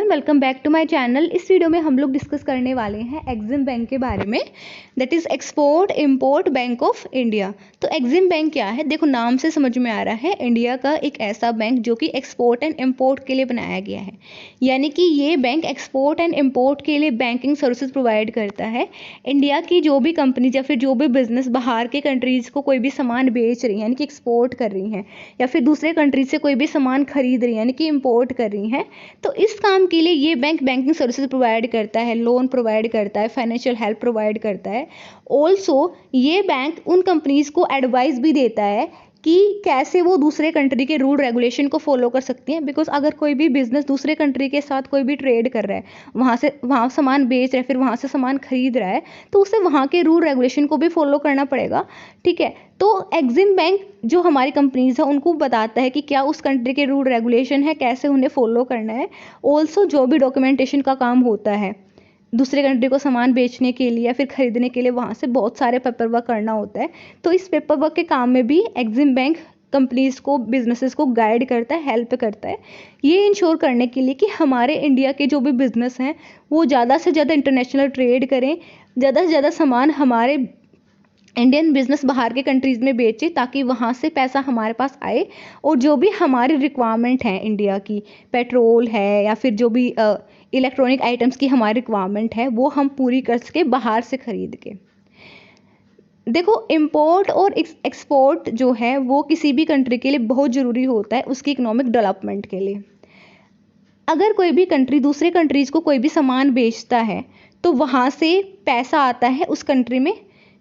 Welcome back to my channel. इस video में हम लोग डिस्कस करने वाले हैं एग्जिम बैंक के बारे में, that is export import bank of India. तो एग्जिम बैंक क्या है? देखो नाम से समझ में आ रहा है, इंडिया का एक ऐसा बैंक जो कि एक्सपोर्ट एंड इंपोर्ट के लिए बनाया गया है। यानी कि ये बैंक एक्सपोर्ट एंड इंपोर्ट के लिए बैंकिंग सर्विसेज प्रोवाइड करता है। इंडिया की जो भी कंपनी या फिर जो भी बिजनेस बाहर के कंट्रीज़ को कोई भी सामान बेच रही है यानी कि एक्सपोर्ट कर रही हैं, या फिर दूसरे कंट्रीज से कोई भी सामान खरीद रही है यानी कि इम्पोर्ट कर रही हैं, तो इस काम के लिए ये बैंक बैंकिंग सर्विसेज प्रोवाइड करता है, लोन प्रोवाइड करता है, फाइनेंशियल हेल्प प्रोवाइड करता है। ऑल्सो ये बैंक उन कंपनीज को एडवाइस भी देता है कि कैसे वो दूसरे कंट्री के रूल रेगुलेशन को फॉलो कर सकती हैं। बिकॉज अगर कोई भी बिजनेस दूसरे कंट्री के साथ कोई भी ट्रेड कर रहा है, वहाँ सामान बेच रहा है, फिर वहाँ से सामान खरीद रहा है, तो उसे वहाँ के रूल रेगुलेशन को भी फॉलो करना पड़ेगा। ठीक है, तो एग्जिम बैंक जो हमारी कंपनीज है उनको बताता है कि क्या उस कंट्री के रूल रेगुलेशन है, कैसे उन्हें फॉलो करना है। ऑल्सो जो भी डॉक्यूमेंटेशन का काम होता है दूसरे कंट्री को सामान बेचने के लिए या फिर खरीदने के लिए, वहाँ से बहुत सारे पेपर वर्क करना होता है। तो इस पेपर वर्क के काम में भी एग्जिम बैंक कंपनीज को, बिजनेसेस को गाइड करता है, हेल्प करता है, ये इंश्योर करने के लिए कि हमारे इंडिया के जो भी बिजनेस हैं वो ज़्यादा से ज़्यादा इंटरनेशनल ट्रेड करें, ज़्यादा से ज़्यादा सामान हमारे इंडियन बिजनेस बाहर के कंट्रीज़ में बेचे ताकि वहाँ से पैसा हमारे पास आए, और जो भी हमारी रिक्वायरमेंट है इंडिया की, पेट्रोल है या फिर जो भी इलेक्ट्रॉनिक आइटम्स की हमारी रिक्वायरमेंट है, वो हम पूरी कर सके बाहर से खरीद के। देखो इंपोर्ट और एक्सपोर्ट जो है वो किसी भी कंट्री के लिए बहुत ज़रूरी होता है उसकी इकोनॉमिक डेवलपमेंट के लिए। अगर कोई भी कंट्री दूसरे कंट्रीज़ को कोई भी सामान बेचता है तो वहाँ से पैसा आता है उस कंट्री में,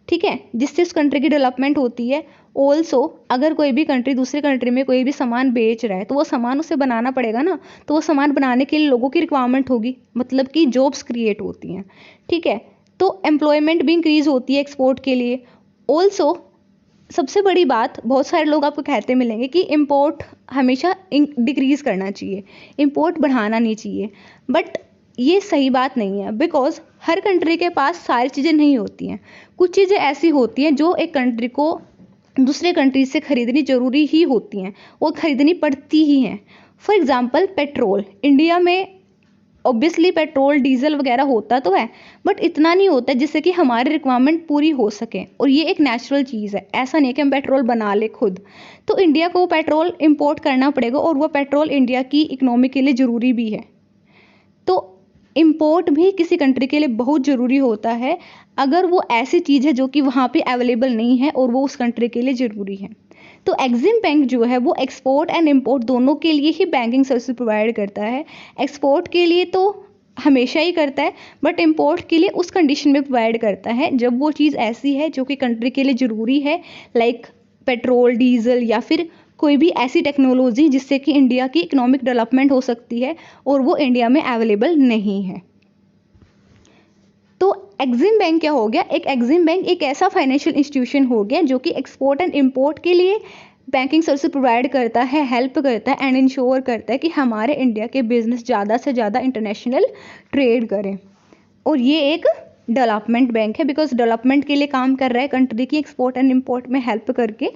ठीक है, जिससे उस कंट्री की डेवलपमेंट होती है। ऑल्सो अगर कोई भी कंट्री दूसरे कंट्री में कोई भी सामान बेच रहा है तो वो सामान उसे बनाना पड़ेगा ना, तो वो सामान बनाने के लिए लोगों की रिक्वायरमेंट होगी, मतलब कि जॉब्स क्रिएट होती हैं। ठीक है, तो एम्प्लॉयमेंट भी इंक्रीज होती है एक्सपोर्ट के लिए। ऑल्सो सबसे बड़ी बात, बहुत सारे लोग आपको कहते मिलेंगे कि इम्पोर्ट हमेशा डिक्रीज़ करना चाहिए, इम्पोर्ट बढ़ाना नहीं चाहिए, बट ये सही बात नहीं है। बिकॉज हर कंट्री के पास सारी चीज़ें नहीं होती हैं, कुछ चीज़ें ऐसी होती हैं जो एक कंट्री को दूसरे कंट्री से खरीदनी ज़रूरी ही होती हैं, वो खरीदनी पड़ती ही हैं। फॉर एग्ज़ाम्पल पेट्रोल, इंडिया में ऑब्वियसली पेट्रोल डीजल वगैरह होता तो है, बट इतना नहीं होता जिससे कि हमारी रिक्वायरमेंट पूरी हो सके, और ये एक नेचुरल चीज़ है, ऐसा नहीं कि हम पेट्रोल बना ले खुद। तो इंडिया को पेट्रोल इंपोर्ट करना पड़ेगा, और वो पेट्रोल इंडिया की इकोनॉमी के लिए ज़रूरी भी है। तो इंपोर्ट भी किसी कंट्री के लिए बहुत ज़रूरी होता है अगर वो ऐसी चीज़ है जो कि वहाँ पे अवेलेबल नहीं है और वो उस कंट्री के लिए ज़रूरी है। तो एग्जिम बैंक जो है वो एक्सपोर्ट एंड इंपोर्ट दोनों के लिए ही बैंकिंग सर्विस प्रोवाइड करता है। एक्सपोर्ट के लिए तो हमेशा ही करता है, बट इंपोर्ट के लिए उस कंडीशन में प्रोवाइड करता है जब वो चीज़ ऐसी है जो कि कंट्री के लिए ज़रूरी है, लाइक पेट्रोल, डीजल, या फिर कोई भी ऐसी टेक्नोलॉजी जिससे कि इंडिया की इकोनॉमिक डेवलपमेंट हो सकती है और वो इंडिया में अवेलेबल नहीं है। तो एग्जिम बैंक क्या हो गया? एक एग्जिम बैंक एक ऐसा फाइनेंशियल इंस्टीट्यूशन हो गया जो कि एक्सपोर्ट एंड इंपोर्ट के लिए बैंकिंग सर्विस प्रोवाइड करता है, हेल्प करता है एंड इंश्योर करता है कि हमारे इंडिया के बिजनेस ज़्यादा से ज़्यादा इंटरनेशनल ट्रेड करें। और ये एक डेवलपमेंट बैंक है, बिकॉज डेवलपमेंट के लिए काम कर रहा है कंट्री की एक्सपोर्ट एंड इंपोर्ट में हेल्प करके।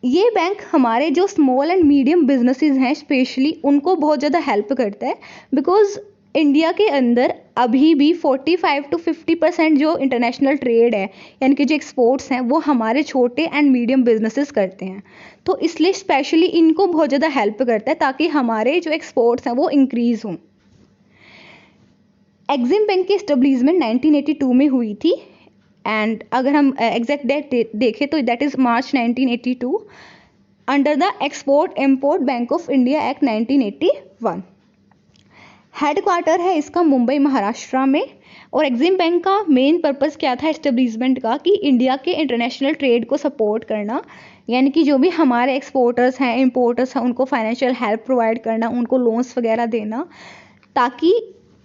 ये बैंक हमारे जो स्मॉल एंड मीडियम बिजनेसेस हैं स्पेशली उनको बहुत ज़्यादा हेल्प करता है, बिकॉज इंडिया के अंदर अभी भी 45 to 50% जो इंटरनेशनल ट्रेड है यानी कि जो एक्सपोर्ट्स हैं वो हमारे छोटे एंड मीडियम बिजनेसेस करते हैं। तो इसलिए स्पेशली इनको बहुत ज़्यादा हेल्प करता है ताकि हमारे जो एक्सपोर्ट्स हैं वो इंक्रीज़ हों। एग्जिम बैंक की एस्टेब्लिशमेंट 1982 में हुई थी, एंड अगर हम एग्जैक्ट डेट देखें तो that is March 1982 under the export import bank of India act 1981। Headquarter है इसका मुंबई, महाराष्ट्र में। और एग्जिम बैंक का मेन पर्पस क्या था एस्टेब्लिशमेंट का? कि इंडिया के इंटरनेशनल ट्रेड को सपोर्ट करना, यानी कि जो भी हमारे एक्सपोर्टर्स हैं, इंपोर्टर्स हैं, उनको फाइनेंशियल हेल्प प्रोवाइड करना, उनको लोन्स वगैरह देना ताकि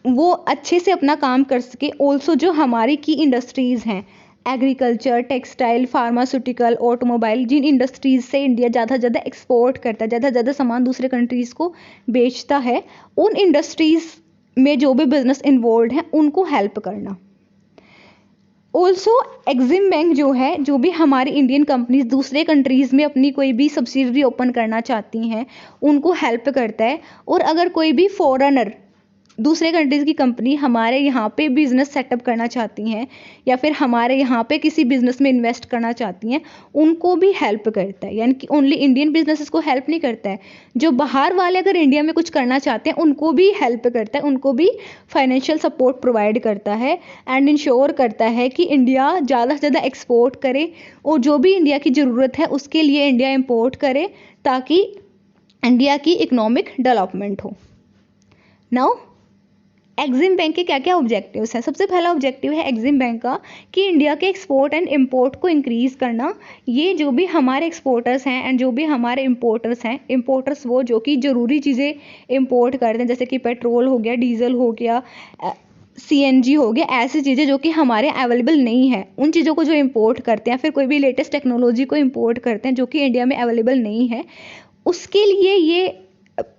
वो अच्छे से अपना काम कर सके। ऑल्सो जो हमारी की इंडस्ट्रीज़ हैं, एग्रीकल्चर, टेक्सटाइल, फार्मास्यूटिकल, ऑटोमोबाइल, जिन इंडस्ट्रीज़ से इंडिया ज़्यादा से ज़्यादा एक्सपोर्ट करता है, ज़्यादा से ज़्यादा सामान दूसरे कंट्रीज़ को बेचता है, उन इंडस्ट्रीज़ में जो भी बिजनेस इन्वॉल्व हैं उनको हेल्प करना। ऑल्सो एग्जिम बैंक जो है, जो भी हमारी इंडियन कंपनीज दूसरे कंट्रीज़ में अपनी कोई भी सब्सिडरी ओपन करना चाहती हैं उनको हेल्प करता है। और अगर कोई भी फॉरेनर दूसरे कंट्रीज़ की कंपनी हमारे यहाँ पे बिज़नेस सेटअप करना चाहती हैं या फिर हमारे यहाँ पे किसी बिज़नेस में इन्वेस्ट करना चाहती हैं, उनको भी हेल्प करता है। यानी कि ओनली इंडियन बिजनेसेस को हेल्प नहीं करता है, जो बाहर वाले अगर इंडिया में कुछ करना चाहते हैं उनको भी हेल्प करता है, उनको भी फाइनेंशियल सपोर्ट प्रोवाइड करता है एंड इंश्योर करता है कि इंडिया ज़्यादा से ज़्यादा एक्सपोर्ट करे और जो भी इंडिया की ज़रूरत है उसके लिए इंडिया इम्पोर्ट करे ताकि इंडिया की इकोनॉमिक डेवलपमेंट हो। नाउ एग्जिम बैंक के क्या क्या ऑब्जेक्टिव्स हैं। सबसे पहला ऑब्जेक्टिव है एग्जिम बैंक का कि इंडिया के एक्सपोर्ट एंड इंपोर्ट को इंक्रीज़ करना। ये जो भी हमारे एक्सपोर्टर्स हैं एंड जो भी हमारे इंपोर्टर्स हैं, इंपोर्टर्स वो जो कि ज़रूरी चीज़ें इंपोर्ट करते हैं जैसे कि पेट्रोल हो गया, डीजल हो गया, CNG हो गया, ऐसी चीज़ें जो कि हमारे अवेलेबल नहीं है, उन चीज़ों को जो इंपोर्ट करते हैं, फिर कोई भी लेटेस्ट टेक्नोलॉजी को इंपोर्ट करते हैं जो कि इंडिया में अवेलेबल नहीं है, उसके लिए ये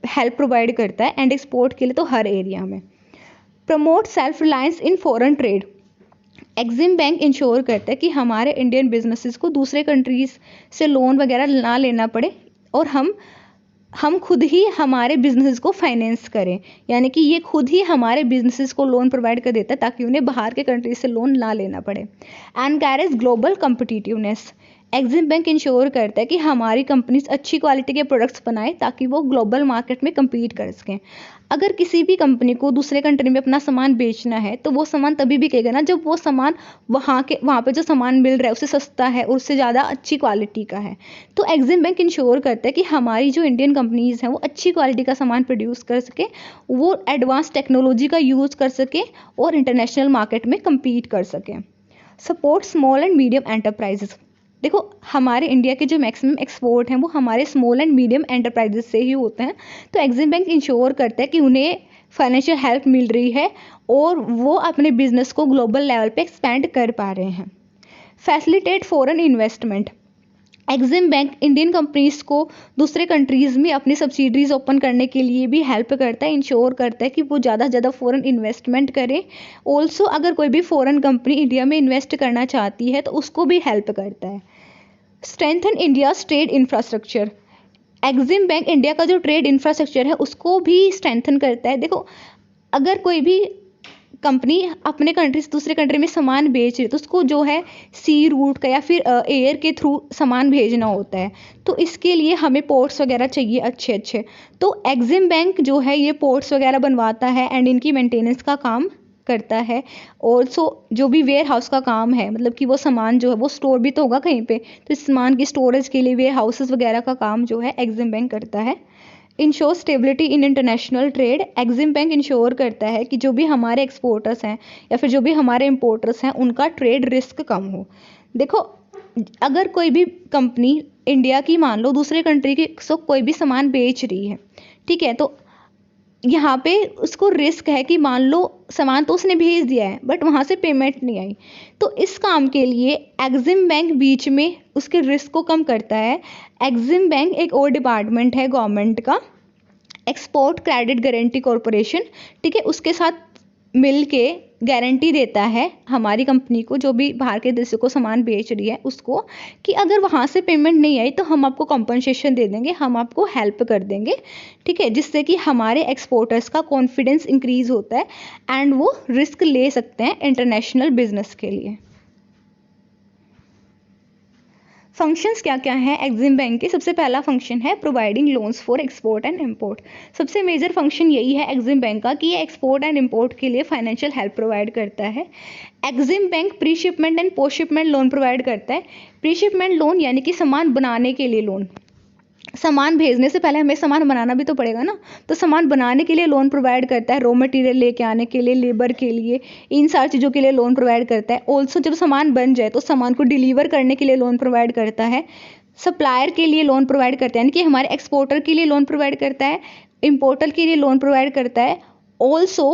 हेल्प प्रोवाइड करता है एंड एक्सपोर्ट के लिए तो हर एरिया में। Promote self reliance in foreign trade. EXIM bank ensure करता है कि हमारे इंडियन बिजनेसेस को दूसरे कंट्रीज़ से लोन वगैरह ना लेना पड़े और हम खुद ही हमारे बिजनेसेस को फाइनेंस करें, यानी कि ये खुद ही हमारे बिजनेसेस को लोन प्रोवाइड कर देता है ताकि उन्हें बाहर के कंट्रीज से लोन ना लेना पड़े। Encourage global competitiveness. EXIM bank ensure करता है कि हमारी कंपनीज अच्छी क्वालिटी के प्रोडक्ट्स बनाए ताकि वो ग्लोबल मार्केट में कम्पीट कर सकें। अगर किसी भी कंपनी को दूसरे कंट्री में अपना सामान बेचना है तो वो सामान तभी बिकेगा ना जब वो सामान वहाँ पे जो सामान मिल रहा है उससे सस्ता है और उससे ज़्यादा अच्छी क्वालिटी का है। तो एग्जिम बैंक इंश्योर करता है कि हमारी जो इंडियन कंपनीज हैं वो अच्छी क्वालिटी का सामान प्रोड्यूस कर सके, वो एडवांस टेक्नोलॉजी का यूज़ कर सके और इंटरनेशनल मार्केट में कम्पीट कर सकें। Support small and medium enterprises. देखो हमारे इंडिया के जो मैक्सिमम एक्सपोर्ट हैं वो हमारे स्मॉल एंड मीडियम एंटरप्राइजेस से ही होते हैं, तो एग्जिम बैंक इंश्योर करता है कि उन्हें फाइनेंशियल हेल्प मिल रही है और वो अपने बिजनेस को ग्लोबल लेवल पे एक्सपेंड कर पा रहे हैं। Facilitate foreign investment. EXIM bank Indian companies को दूसरे कंट्रीज़ में अपनी सब्सिडरीज ओपन करने के लिए भी हेल्प करता है, इंश्योर करता है कि वो ज़्यादा से ज़्यादा फॉरेन इन्वेस्टमेंट करे। ऑल्सो अगर कोई भी फॉरेन कंपनी इंडिया में इन्वेस्ट करना चाहती है तो उसको भी हेल्प करता है। Strengthen India trade infrastructure. EXIM bank India का जो ट्रेड इंफ्रास्ट्रक्चर है उसको भी स्ट्रेंथन करता है। देखो अगर कोई भी कंपनी अपने कंट्री से दूसरे कंट्री में सामान बेच रही है तो उसको जो है सी रूट का या फिर एयर के थ्रू सामान भेजना होता है, तो इसके लिए हमें पोर्ट्स वगैरह चाहिए अच्छे अच्छे। तो एग्जिम बैंक जो है ये पोर्ट्स वगैरह बनवाता है एंड इनकी मेंटेनेंस का काम करता है। ऑल्सो जो भी वेयर हाउस का काम है, मतलब कि वो सामान जो है वो स्टोर भी तो होगा कहीं पे, तो इस सामान की स्टोरेज के लिए वेयर हाउसेस वगैरह का काम जो है एग्जिम बैंक करता है। Ensure stability in international trade. EXIM bank ensure करता है कि जो भी हमारे एक्सपोर्टर्स हैं या फिर जो भी हमारे इंपोर्टर्स हैं उनका ट्रेड रिस्क कम हो। देखो अगर कोई भी कंपनी इंडिया की मान लो दूसरे कंट्री की कोई भी सामान बेच रही है, ठीक है, तो यहाँ पे उसको रिस्क है कि मान लो सामान तो उसने भेज दिया है बट वहाँ से पेमेंट नहीं आई, तो इस काम के लिए एग्जिम बैंक बीच में उसके रिस्क को कम करता है। एग्जिम बैंक एक और डिपार्टमेंट है गवर्नमेंट का, एक्सपोर्ट क्रेडिट गारंटी कॉरपोरेशन, ठीक है, उसके साथ मिल के गारंटी देता है हमारी कंपनी को, जो भी बाहर के देशों को सामान बेच रही है उसको, कि अगर वहाँ से पेमेंट नहीं आई तो हम आपको कंपनसेशन दे देंगे, हम आपको हेल्प कर देंगे, ठीक है, जिससे कि हमारे एक्सपोर्टर्स का कॉन्फिडेंस इंक्रीज होता है एंड वो रिस्क ले सकते हैं इंटरनेशनल बिजनेस के लिए। फंक्शंस क्या क्या हैं एग्जिम बैंक के। सबसे पहला फंक्शन है providing loans for export and import. सबसे मेजर फंक्शन यही है एग्जिम बैंक का कि ये एक्सपोर्ट एंड इंपोर्ट के लिए फाइनेंशियल हेल्प प्रोवाइड करता है। EXIM bank pre shipment and post shipment loan provide करता है। प्री शिपमेंट लोन यानी कि सामान बनाने के लिए लोन, सामान भेजने से पहले हमें सामान बनाना भी तो पड़ेगा ना, तो सामान बनाने के लिए लोन प्रोवाइड करता है, रॉ मटेरियल लेके आने के लिए, लेबर के लिए, इन सारी चीज़ों के लिए लोन प्रोवाइड करता है। ऑल्सो जब सामान बन जाए तो सामान को डिलीवर करने के लिए लोन प्रोवाइड करता है। सप्लायर के लिए लोन प्रोवाइड करता है, यानी कि हमारे एक्सपोर्टर के लिए लोन प्रोवाइड करता है, इम्पोर्टर के लिए लोन प्रोवाइड करता है। Also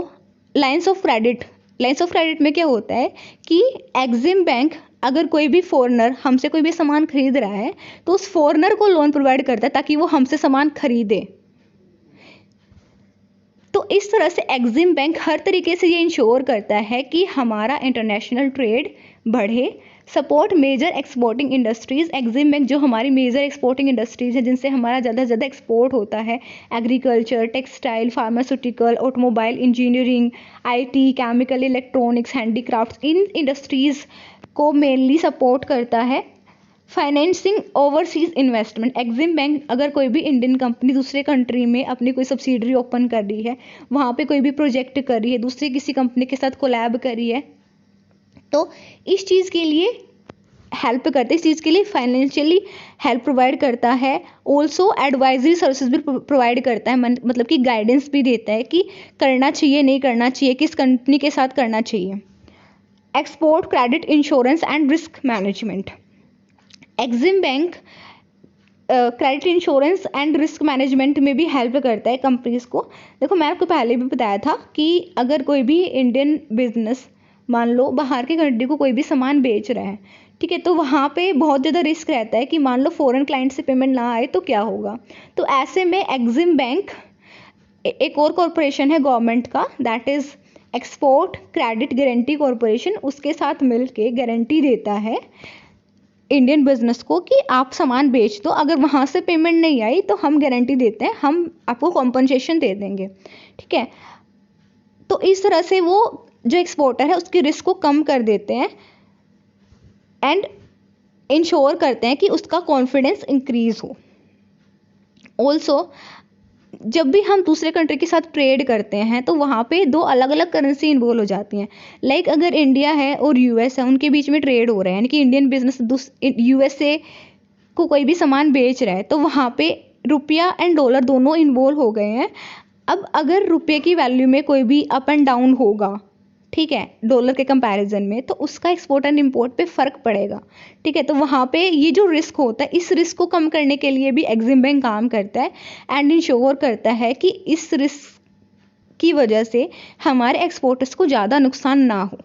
lines of credit. Lines of credit में क्या होता है कि एग्जिम बैंक अगर कोई भी फॉरेनर हमसे कोई भी सामान खरीद रहा है तो उस फॉरेनर को लोन प्रोवाइड करता है ताकि वो हमसे सामान खरीदे। तो इस तरह से एग्जिम बैंक हर तरीके से ये इंश्योर करता है कि हमारा इंटरनेशनल ट्रेड बढ़े, support major exporting industries. EXIM bank जो हमारी मेजर एक्सपोर्टिंग इंडस्ट्रीज है जिनसे हमारा ज़्यादा से ज़्यादा एक्सपोर्ट होता है, agriculture, textile, pharmaceutical, automobile, engineering, IT, chemical, electronics, handicrafts, in industries को मेनली सपोर्ट करता है। Financing overseas investment. EXIM bank अगर कोई भी इंडियन कंपनी दूसरे कंट्री में अपनी कोई सब्सिडरी ओपन कर रही है, वहाँ पे कोई भी प्रोजेक्ट कर रही है, दूसरी किसी कंपनी के साथ कोलैब कर रही है, तो इस चीज़ के लिए हेल्प करते हैं, इस चीज़ के लिए फाइनेंशियली हेल्प प्रोवाइड करता है। ऑल्सो एडवाइजरी सर्विसेज भी प्रोवाइड करता है, मतलब कि गाइडेंस भी देता है कि करना चाहिए नहीं करना चाहिए, किस कंपनी के साथ करना चाहिए। Export credit insurance and risk management. EXIM bank credit insurance and risk management में भी हेल्प करता है कंपनीज को। देखो मैं आपको पहले भी बताया था कि अगर कोई भी इंडियन बिजनेस मान लो बाहर की कंट्री को कोई भी सामान बेच रहा है, ठीक है, तो वहाँ पे बहुत ज़्यादा रिस्क रहता है कि मान लो फॉरेन क्लाइंट से पेमेंट ना आए तो क्या होगा। तो ऐसे में एग्जिम बैंक एक और कॉरपोरेशन है गवर्नमेंट का, that is export credit guarantee corporation, उसके साथ मिल के गारंटी देता है इंडियन बिजनेस को कि आप सामान बेच दो, अगर वहाँ से पेमेंट नहीं आई तो हम गारंटी देते हैं, हम आपको कॉम्पनसेशन दे देंगे, ठीक है। तो इस तरह से वो जो एक्सपोर्टर है उसकी रिस्क को कम कर देते हैं एंड इंश्योर करते हैं कि उसका कॉन्फिडेंस इंक्रीज हो। ऑल्सो जब भी हम दूसरे कंट्री के साथ ट्रेड करते हैं तो वहाँ पे दो अलग अलग करेंसी इन्वॉल्व हो जाती हैं। लाइक अगर इंडिया है और यूएस है, उनके बीच में ट्रेड हो रहा है, यानी कि इंडियन बिजनेस यूएसए को कोई भी सामान बेच रहा है, तो वहाँ पे रुपया एंड डॉलर दोनों इन्वॉल्व हो गए हैं। अब अगर रुपये की वैल्यू में कोई भी अप एंड डाउन होगा, ठीक है, डॉलर के कंपैरिजन में, तो उसका एक्सपोर्ट एंड इंपोर्ट पे फ़र्क पड़ेगा, ठीक है। तो वहाँ पे ये जो रिस्क होता है, इस रिस्क को कम करने के लिए भी एग्जिम बैंक काम करता है एंड इंश्योर करता है कि इस रिस्क की वजह से हमारे एक्सपोर्टर्स को ज़्यादा नुकसान ना हो।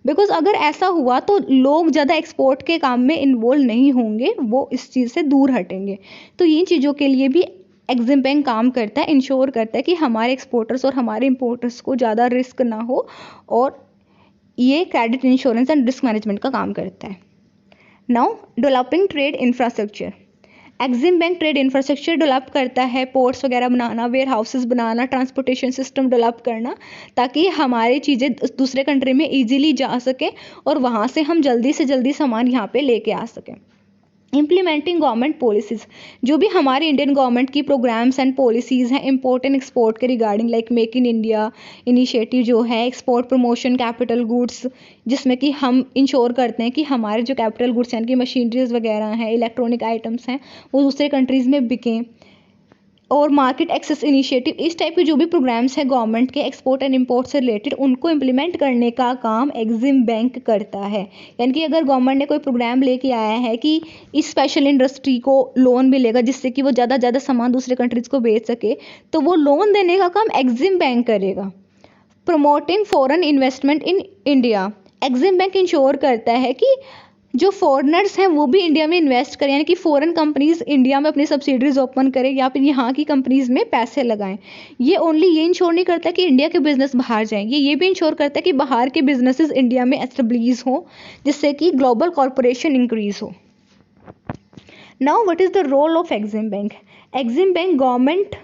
बिकॉज अगर ऐसा हुआ तो लोग ज़्यादा एक्सपोर्ट के काम में इन्वॉल्व नहीं होंगे, वो इस चीज़ से दूर हटेंगे। तो इन चीज़ों के लिए भी एग्जिम बैंक काम करता है, इंश्योर करता है कि हमारे एक्सपोर्टर्स और हमारे इंपोर्टर्स को ज़्यादा रिस्क ना हो, और ये credit insurance and risk management का काम करता है। Now developing trade infrastructure. EXIM bank trade infrastructure develop करता है, पोर्ट्स वगैरह बनाना, वेयर हाउसेस बनाना, ट्रांसपोर्टेशन सिस्टम डेवलप करना, ताकि हमारी चीज़ें दूसरे कंट्री में इजीली जा सके और वहाँ से हम जल्दी से जल्दी सामान यहाँ पे लेके आ सकें। इम्प्लीमेंटिंग गवर्नमेंट पॉलिसीज़, जो भी हमारी इंडियन गवर्नमेंट की प्रोग्राम्स एंड पॉलिसीज़ हैं इम्पोर्ट एंड एक्सपोर्ट के regarding, like make in India initiative जो है, एक्सपोर्ट प्रमोशन, कैपिटल गुड्स, जिसमें कि हम इंश्योर करते हैं कि हमारे जो कैपिटल गुड्स हैं, कि मशीनरीज वगैरह हैं, इलेक्ट्रॉनिक आइटम्स हैं, वो दूसरे कंट्रीज़ में बिकें, और मार्केट एक्सेस इनिशिएटिव, इस टाइप के जो भी प्रोग्राम्स हैं गवर्नमेंट के एक्सपोर्ट एंड इंपोर्ट से रिलेटेड, उनको इम्प्लीमेंट करने का काम एग्जिम बैंक करता है। यानी कि अगर गवर्नमेंट ने कोई प्रोग्राम लेके आया है कि इस स्पेशल इंडस्ट्री को लोन मिलेगा जिससे कि वो ज़्यादा ज़्यादा सामान दूसरे कंट्रीज़ को बेच सके, तो वो लोन देने का काम एग्जिम बैंक करेगा। Promoting foreign investment in India, EXIM bank ensure करता है कि जो फॉरेनर्स हैं वो भी इंडिया में इन्वेस्ट करें, यानी कि फॉरेन कंपनीज इंडिया में अपनी सब्सिडरीज ओपन करें या फिर यहाँ की कंपनीज में पैसे लगाएं। ये ओनली ये इंश्योर नहीं करता कि इंडिया के बिजनेस बाहर जाएं, ये भी इंश्योर करता है कि बाहर के बिजनेसेस इंडिया में एस्टेब्लिश हो, जिससे कि ग्लोबल कॉर्पोरेशन इंक्रीज हो। Now what is the role of EXIM bank. EXIM bank government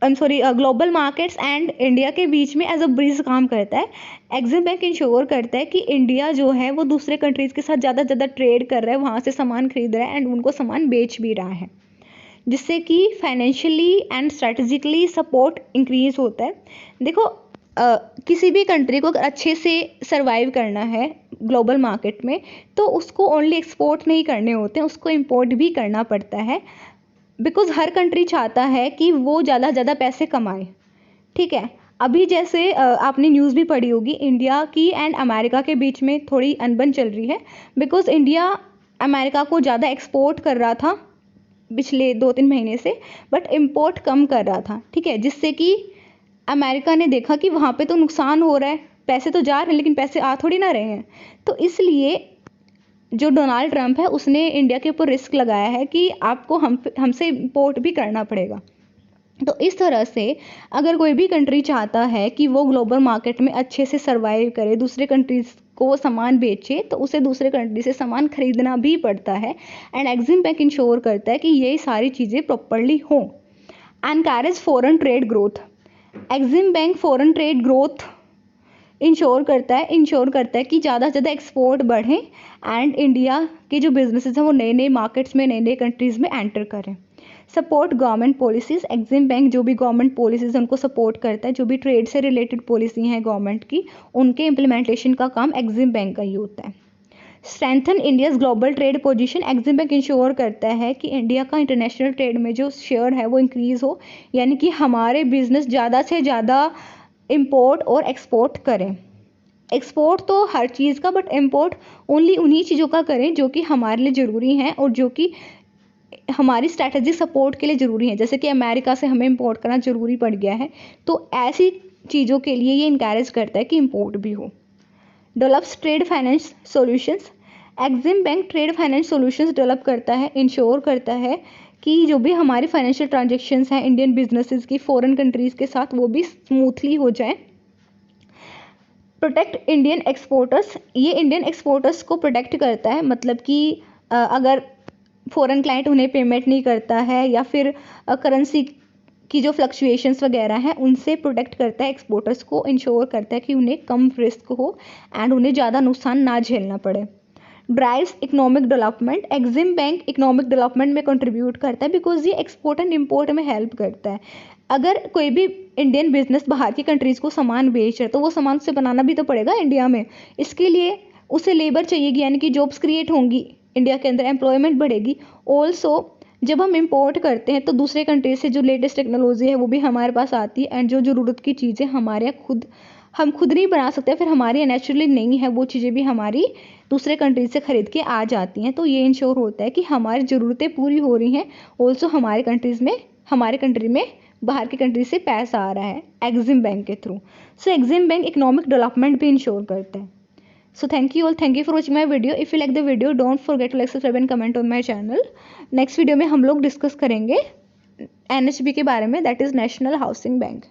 global markets and India के बीच में एज अ ब्रिज काम करता है। एग्जिम बैंक इंश्योर करता है कि इंडिया जो है वो दूसरे कंट्रीज़ के साथ ज़्यादा ज़्यादा ट्रेड कर रहा है, वहाँ से सामान खरीद रहा है एंड उनको सामान बेच भी रहा है, जिससे कि financially and strategically support increase होता है। देखो किसी भी कंट्री को अगर अच्छे से सर्वाइव करना है ग्लोबल मार्केट में, तो उसको ओनली एक्सपोर्ट नहीं करने होते हैं, उसको इम्पोर्ट भी करना पड़ता है। बिकॉज हर कंट्री चाहता है कि वो ज़्यादा से ज़्यादा पैसे कमाए, ठीक है। अभी जैसे आपने न्यूज़ भी पढ़ी होगी, इंडिया की एंड अमेरिका के बीच में थोड़ी अनबन चल रही है, बिकॉज इंडिया अमेरिका को ज़्यादा एक्सपोर्ट कर रहा था पिछले 2-3 महीने से, बट इम्पोर्ट कम कर रहा था, ठीक है, जिससे कि अमेरिका ने देखा कि वहाँ पे तो नुकसान हो रहा है, पैसे तो जा रहे हैं लेकिन पैसे आ थोड़ी ना रहे हैं। तो इसलिए जो डोनाल्ड ट्रंप है उसने इंडिया के ऊपर रिस्क लगाया है कि आपको हमसे इम्पोर्ट भी करना पड़ेगा, तो इस तरह से अगर कोई भी कंट्री चाहता है कि वो ग्लोबल मार्केट में अच्छे से सर्वाइव करे, दूसरे कंट्रीज को वो सामान बेचे, तो उसे दूसरे कंट्री से सामान खरीदना भी पड़ता है। एंड एग्जिम बैंक इंश्योर करता है कि ये सारी चीज़ें प्रॉपरली हों। Encourage foreign trade growth. EXIM bank foreign trade growth ensure करता है कि ज़्यादा से ज़्यादा एक्सपोर्ट बढ़े एंड इंडिया के जो बिजनेसेस हैं वो नए नए मार्केट्स में, नए नए कंट्रीज़ में एंटर करें। Support government policies. EXIM bank जो भी गवर्नमेंट पॉलिसीज़ उनको सपोर्ट करता है, जो भी ट्रेड से रिलेटेड पॉलिसी हैं गवर्नमेंट की, उनके इम्प्लीमेंटेशन का काम एग्जिम बैंक का ही होता है। Strengthen India's global trade position. EXIM bank ensure करता है कि इंडिया का इंटरनेशनल ट्रेड में जो शेयर है वो इंक्रीज़ हो, यानी कि हमारे बिजनेस ज़्यादा से ज़्यादा इम्पोर्ट और एक्सपोर्ट करें। एक्सपोर्ट तो हर चीज़ का, बट इम्पोर्ट ओनली उन्हीं चीज़ों का करें जो कि हमारे लिए ज़रूरी हैं और जो कि हमारी स्ट्रैटेजिक सपोर्ट के लिए ज़रूरी है। जैसे कि अमेरिका से हमें इंपोर्ट करना ज़रूरी पड़ गया है, तो ऐसी चीज़ों के लिए ये इनकरेज करता है कि इंपोर्ट भी हो। Develops trade finance solutions. EXIM bank trade finance solutions develop करता है, इंश्योर करता है कि जो भी हमारी फाइनेंशियल ट्रांजेक्शन्स हैं इंडियन बिजनेसेस की फॉरेन कंट्रीज़ के साथ, वो भी स्मूथली हो जाए। Protect Indian exporters. ये इंडियन एक्सपोर्टर्स को प्रोटेक्ट करता है, मतलब कि अगर फॉरेन क्लाइंट उन्हें पेमेंट नहीं करता है या फिर करेंसी की जो फ्लक्चुएशंस वगैरह हैं उनसे प्रोटेक्ट करता है। एक्सपोर्टर्स को इंश्योर करता है कि उन्हें कम रिस्क हो एंड उन्हें ज़्यादा नुकसान ना झेलना पड़े। Drives economic development. EXIM bank economic development में कंट्रीब्यूट करता है बिकॉज ये एक्सपोर्ट एंड इम्पोर्ट में हेल्प करता है। अगर कोई भी इंडियन बिजनेस बाहर की कंट्रीज़ को सामान बेच रहा है तो वो सामान उसे बनाना भी तो पड़ेगा इंडिया में। इसके लिए उसे लेबर चाहिएगी, यानी कि जॉब्स क्रिएट होंगी इंडिया के अंदर, एम्प्लॉयमेंट बढ़ेगी। ऑल्सो जब हम इंपोर्ट करते हैं तो दूसरे कंट्री से जो लेटेस्ट टेक्नोलॉजी है वो भी हमारे पास आती है एंड जो ज़रूरत की चीज़ें हमारे हम खुद नहीं बना सकते, फिर हमारे यहाँ नेचुरली नहीं है, वो चीज़ें भी हमारी दूसरे कंट्री से ख़रीद के आ जाती हैं। तो ये इंश्योर होता है कि हमारी ज़रूरतें पूरी हो रही हैं, ऑल्सो हमारे कंट्री में बाहर की कंट्री से पैसा आ रहा है एग्जिम बैंक के थ्रू। सो एग्जिम बैंक इकोनॉमिक डेवलपमेंट भी इंश्योर करते हैं। So thank you all. Thank you for watching my video. If you like the video, don't forget to like, subscribe and comment on my channel. Next video में हम लोग discuss करेंगे NHB के बारे में, that is national housing bank.